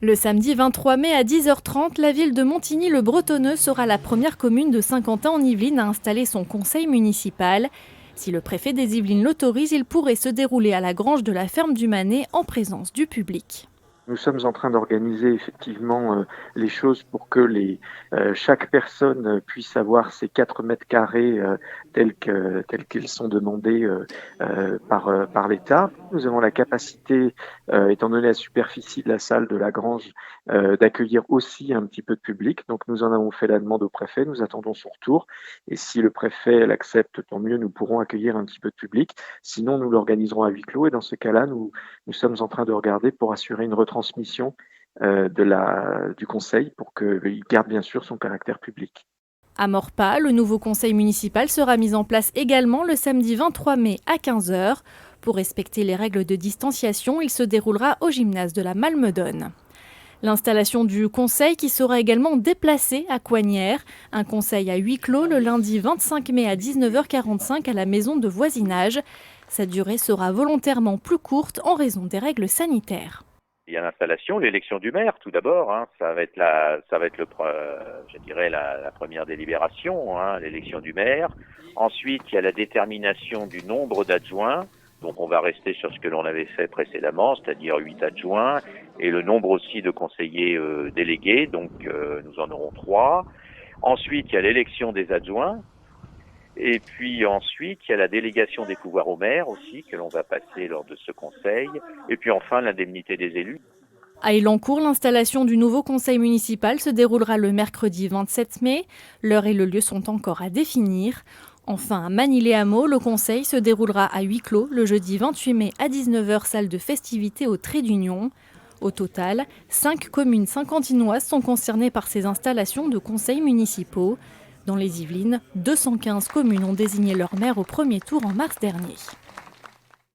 Le samedi 23 mai à 10h30, la ville de Montigny-le-Bretonneux sera la première commune de Saint-Quentin en Yvelines à installer son conseil municipal. Si le préfet des Yvelines l'autorise, il pourrait se dérouler à la grange de la ferme du Manet en présence du public. Nous sommes en train d'organiser effectivement les choses pour que chaque personne puisse avoir ses 4 mètres carrés tels qu'ils sont demandés par l'État. Nous avons la capacité, étant donné la superficie de la salle de la Grange, d'accueillir aussi un petit peu de public. Donc nous en avons fait la demande au préfet, nous attendons son retour. Et si le préfet l'accepte, tant mieux, nous pourrons accueillir un petit peu de public. Sinon, nous l'organiserons à huis clos et dans ce cas-là, nous sommes en train de regarder pour assurer une retransmission du conseil pour qu'il garde bien sûr son caractère public. À Maurepas, le nouveau conseil municipal sera mis en place également le samedi 23 mai à 15h. Pour respecter les règles de distanciation, il se déroulera au gymnase de la Malmedonne. L'installation du conseil qui sera également déplacée à Coignières. Un conseil à huis clos le lundi 25 mai à 19h45 à la maison de voisinage. Sa durée sera volontairement plus courte en raison des règles sanitaires. Il y a l'installation, l'élection du maire tout d'abord. Ça va être la première délibération, l'élection du maire. Ensuite, il y a la détermination du nombre d'adjoints. Donc on va rester sur ce que l'on avait fait précédemment, c'est-à-dire 8 adjoints, et le nombre aussi de conseillers délégués, donc nous en aurons 3. Ensuite, il y a l'élection des adjoints, et puis ensuite, il y a la délégation des pouvoirs au maire aussi, que l'on va passer lors de ce conseil, et puis enfin l'indemnité des élus. À Elancourt, l'installation du nouveau conseil municipal se déroulera le mercredi 27 mai. L'heure et le lieu sont encore à définir. Enfin, à Manille-les-Hameaux, le conseil se déroulera à huis clos le jeudi 28 mai à 19h, salle de festivités au Trait d'Union. Au total, 5 communes saint-quentinoises sont concernées par ces installations de conseils municipaux. Dans les Yvelines, 215 communes ont désigné leur maire au premier tour en mars dernier.